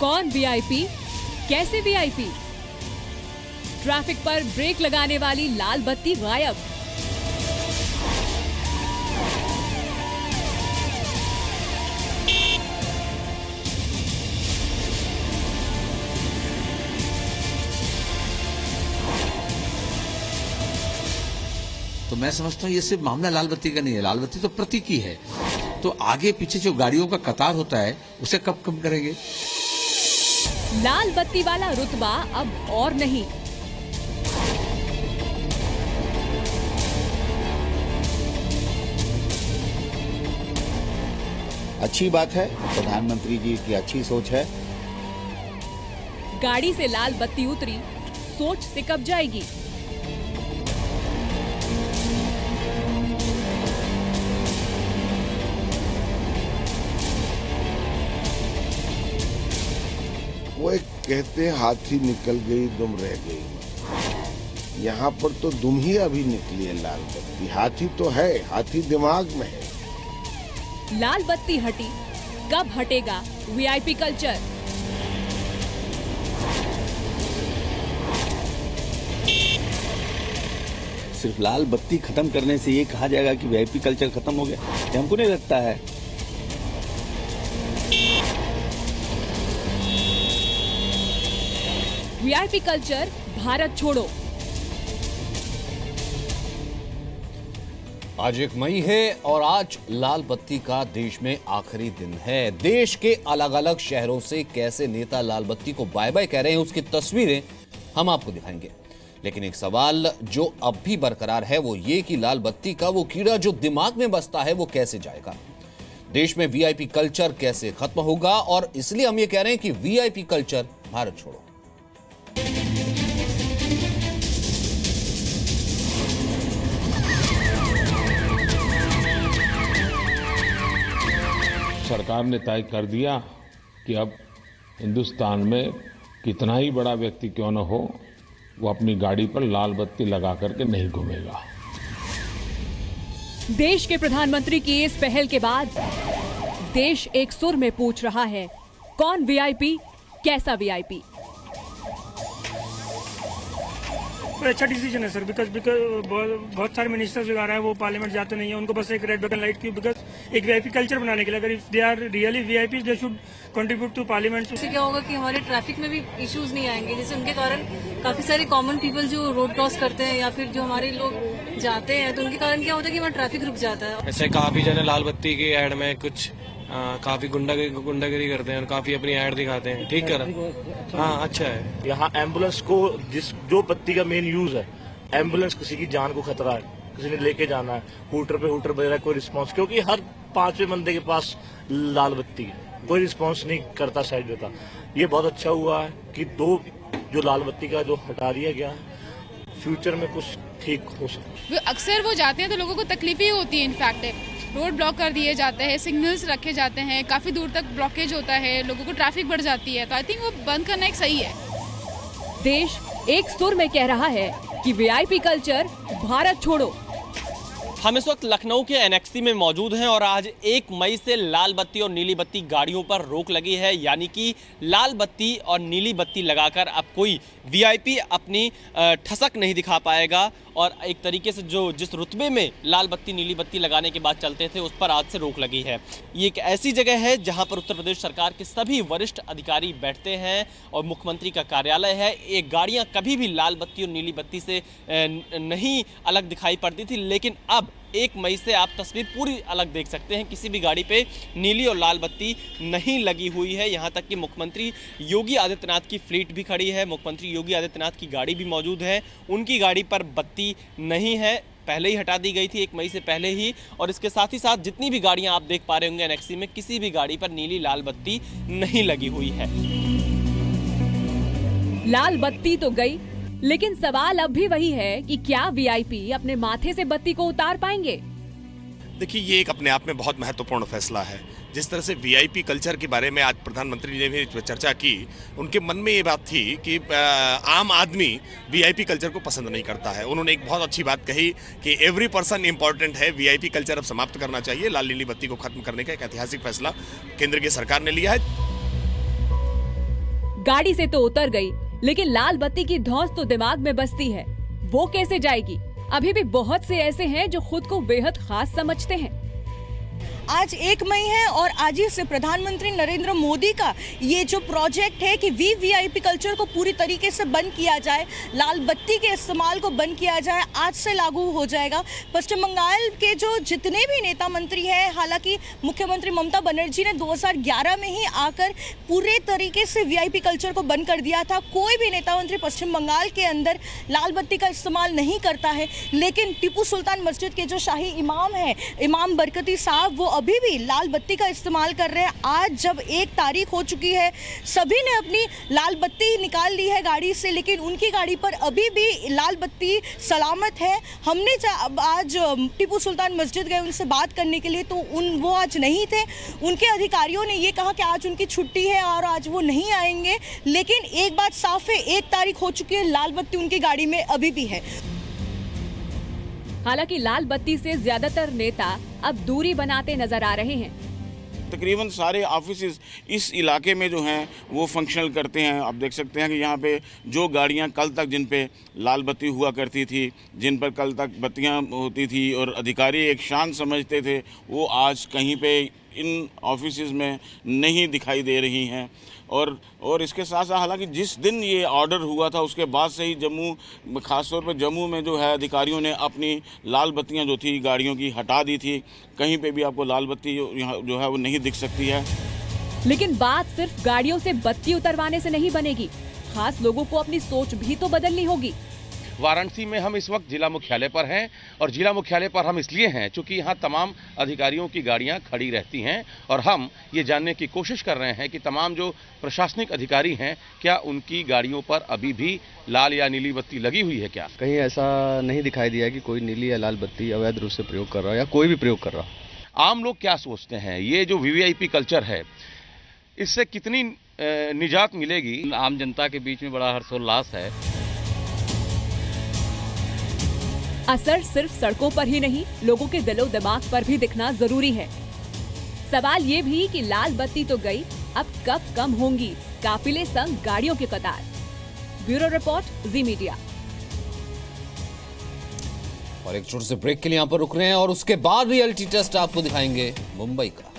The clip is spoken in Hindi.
कौन वीआईपी, कैसे वीआईपी? ट्रैफिक पर ब्रेक लगाने वाली लाल बत्ती गायब। तो मैं समझता हूँ ये सिर्फ मामला लाल बत्ती का नहीं है, लाल बत्ती तो प्रतीकी है। तो आगे पीछे जो गाड़ियों का कतार होता है उसे कब कम करेंगे? लाल बत्ती वाला रुतबा अब और नहीं। अच्छी बात है, प्रधानमंत्री जी की अच्छी सोच है। गाड़ी से लाल बत्ती उतरी, सोच से कब जाएगी? वो एक कहते हैं हाथी निकल गई दुम रह गई। यहाँ पर तो दुम ही अभी निकली है लाल बत्ती। हाथी तो है, हाथी दिमाग में है। लाल बत्ती हटी, कब हटेगा वीआईपी कल्चर? सिर्फ लाल बत्ती खत्म करने से ये कहा जाएगा कि वीआईपी कल्चर खत्म हो गया, ये हमको नहीं लगता है। वीआईपी कल्चर भारत छोड़ो। आज 1 मई है और आज लाल बत्ती का देश में आखिरी दिन है। देश के अलग अलग शहरों से कैसे नेता लाल बत्ती को बाय बाय कह रहे हैं उसकी तस्वीरें हम आपको दिखाएंगे। लेकिन एक सवाल जो अब भी बरकरार है वो ये कि लाल बत्ती का वो कीड़ा जो दिमाग में बसता है वो कैसे जाएगा? देश में वीआईपी कल्चर कैसे खत्म होगा? और इसलिए हम ये कह रहे हैं कि वीआईपी कल्चर भारत छोड़ो। सरकार ने तय कर दिया कि अब हिंदुस्तान में कितना ही बड़ा व्यक्ति क्यों न हो, वो अपनी गाड़ी पर लाल बत्ती लगा करके नहीं घूमेगा। देश के प्रधानमंत्री की इस पहल के बाद देश एक सुर में पूछ रहा है, कौन वीआईपी, कैसा वीआईपी? अच्छा डिसीजन है सर, बिकॉज बहुत सारे मिनिस्टर्स वगैरह है वो पार्लियामेंट जाते नहीं है, उनको बस एक रेड बटन लाइट क्यों? बिकॉज एक वीआईपी कल्चर बनाने के लिए, अगर if they are really VIP they should contribute to parliament. इससे क्या होगा कि हमारे ट्रैफिक में भी इश्यूज नहीं आएंगे, जैसे उनके कारण काफी सारे कॉमन पीपल जो रोड क्रॉस करते हैं या फिर जो हमारे लोग जाते हैं तो उनके कारण क्या होता है कि वहाँ ट्रैफिक रुक जाता है। ऐसे काफी जने लाल बत्ती की एड में कुछ काफी गुंडागिरी करते हैं और काफी अपनी ऐड दिखाते हैं। ठीक कर, हाँ अच्छा है। यहाँ एम्बुलेंस को जो बत्ती का मेन यूज है, एम्बुलेंस किसी की जान को खतरा है, किसी ने लेके जाना है, हूटर पे हूटर बज रहा है, कोई रिस्पांस, क्योंकि हर 5वें बंदे के पास लाल बत्ती है, कोई रिस्पांस नहीं करता, साइड देता। ये बहुत अच्छा हुआ है कि जो लाल बत्ती का जो हटा दिया गया है, फ्यूचर में कुछ ठीक हो सके। अक्सर वो जाते हैं तो लोगों को तकलीफ ही होती है। इनफैक्ट रोड ब्लॉक कर दिए जाते हैं, सिग्नल्स रखे जाते हैं, काफी दूर तक ब्लॉकेज होता है, लोगों को ट्रैफिक बढ़ जाती है, तो आई थिंक वो बंद करना एक सही है। देश एक सुर में कह रहा है कि वीआईपी कल्चर भारत छोड़ो। हम इस वक्त लखनऊ के एनएक्सी में मौजूद हैं और आज 1 मई से लाल बत्ती और नीली बत्ती गाड़ियों पर रोक लगी है, यानी कि लाल बत्ती और नीली बत्ती लगाकर अब कोई वीआईपी अपनी ठसक नहीं दिखा पाएगा और एक तरीके से जो जिस रुतबे में लाल बत्ती नीली बत्ती लगाने के बाद चलते थे उस पर आज से रोक लगी है। ये एक ऐसी जगह है जहां पर उत्तर प्रदेश सरकार के सभी वरिष्ठ अधिकारी बैठते हैं और मुख्यमंत्री का कार्यालय है। ये गाड़ियां कभी भी लाल बत्ती और नीली बत्ती से नहीं अलग दिखाई पड़ती थी, लेकिन अब 1 मई से आप तस्वीर पूरी अलग देख सकते हैं। किसी भी गाड़ी पे नीली और लाल बत्ती नहीं लगी हुई है। यहाँ तक कि मुख्यमंत्री योगी आदित्यनाथ की फ्लीट भी खड़ी है, मुख्यमंत्री योगी आदित्यनाथ की गाड़ी भी मौजूद है, उनकी गाड़ी पर बत्ती नहीं है, पहले ही हटा दी गई थी 1 मई से पहले ही। और इसके साथ ही साथ जितनी भी गाड़ियां आप देख पा रहे होंगे एनएक्सी में, किसी भी गाड़ी पर नीली लाल बत्ती नहीं लगी हुई है। लाल बत्ती तो गई, लेकिन सवाल अब भी वही है कि क्या वीआईपी अपने माथे से बत्ती को उतार पाएंगे? देखिए, ये एक अपने आप में बहुत महत्वपूर्ण फैसला है। जिस तरह से वीआईपी कल्चर के बारे में आज प्रधानमंत्री ने भी चर्चा की, उनके मन में ये बात थी कि आम आदमी वीआईपी कल्चर को पसंद नहीं करता है। उन्होंने एक बहुत अच्छी बात कही कि एवरी पर्सन इंपॉर्टेंट है, वीआईपी कल्चर अब समाप्त करना चाहिए। लाल नीली बत्ती को खत्म करने का एक ऐतिहासिक फैसला केंद्र की सरकार ने लिया है। गाड़ी से तो उतर गई, लेकिन लाल बत्ती की धौंस तो दिमाग में बसती है। वो कैसे जाएगी? अभी भी बहुत से ऐसे हैं जो खुद को बेहद खास समझते हैं। आज 1 मई है और आज ही से प्रधानमंत्री नरेंद्र मोदी का ये जो प्रोजेक्ट है कि वीवीआईपी कल्चर को पूरी तरीके से बंद किया जाए, लाल बत्ती के इस्तेमाल को बंद किया जाए, आज से लागू हो जाएगा। पश्चिम बंगाल के जो जितने भी नेता मंत्री हैं, हालांकि मुख्यमंत्री ममता बनर्जी ने 2011 में ही आकर पूरे तरीके से वीआईपी कल्चर को बंद कर दिया था। कोई भी नेता मंत्री पश्चिम बंगाल के अंदर लाल बत्ती का इस्तेमाल नहीं करता है, लेकिन टीपू सुल्तान मस्जिद के जो शाही इमाम हैं, इमाम बरकती साहब, वो अभी भी लाल बत्ती का इस्तेमाल कर रहे हैं। आज जब 1 तारीख हो चुकी है, सभी ने अपनी लाल बत्ती निकाल ली है गाड़ी से, लेकिन उनकी गाड़ी पर अभी भी लाल बत्ती सलामत है। हमने आज टीपू सुल्तान मस्जिद गए उनसे बात करने के लिए, तो वो आज नहीं थे। उनके अधिकारियों ने ये कहा कि आज उनकी छुट्टी है और आज वो नहीं आएंगे, लेकिन एक बात साफ है, 1 तारीख हो चुकी है, लाल बत्ती उनकी गाड़ी में अभी भी है। हालांकि लाल बत्ती से ज्यादातर नेता अब दूरी बनाते नजर आ रहे हैं। तकरीबन सारे ऑफिसेज इस इलाके में जो हैं वो फंक्शनल करते हैं। आप देख सकते हैं कि यहाँ पे जो गाड़ियाँ कल तक जिन पे लाल बत्ती हुआ करती थी, जिन पर कल तक बत्तियाँ होती थी और अधिकारी एक शान समझते थे, वो आज कहीं पे इन ऑफिसेज में नहीं दिखाई दे रही हैं। और इसके साथ साथ हालांकि जिस दिन ये ऑर्डर हुआ था उसके बाद से ही जम्मू, खासतौर पर जम्मू में जो है अधिकारियों ने अपनी लाल बत्तियां जो थी गाड़ियों की हटा दी थी। कहीं पे भी आपको लाल बत्ती जो है वो नहीं दिख सकती है। लेकिन बात सिर्फ गाड़ियों से बत्ती उतरवाने से नहीं बनेगी, खास लोगों को अपनी सोच भी तो बदलनी होगी। वाराणसी में हम इस वक्त जिला मुख्यालय पर हैं और जिला मुख्यालय पर हम इसलिए हैं क्योंकि यहाँ तमाम अधिकारियों की गाड़ियाँ खड़ी रहती हैं और हम ये जानने की कोशिश कर रहे हैं कि तमाम जो प्रशासनिक अधिकारी हैं, क्या उनकी गाड़ियों पर अभी भी लाल या नीली बत्ती लगी हुई है क्या? कहीं ऐसा नहीं दिखाई दिया है कि कोई नीली या लाल बत्ती अवैध रूप से प्रयोग कर रहा है या कोई भी प्रयोग कर रहा है। आम लोग क्या सोचते हैं, ये जो वीवीआईपी कल्चर है, इससे कितनी निजात मिलेगी? आम जनता के बीच में बड़ा हर्षोल्लास है। असर सिर्फ सड़कों पर ही नहीं, लोगों के दिलो दिमाग पर भी दिखना जरूरी है। सवाल ये भी कि लाल बत्ती तो गई, अब कब कम होंगी काफिले संग गाड़ियों की कतार। ब्यूरो रिपोर्ट, जी मीडिया। और एक छोटे से ब्रेक के लिए यहाँ पर रुक रहे हैं और उसके बाद रियलिटी टेस्ट आपको दिखाएंगे मुंबई का।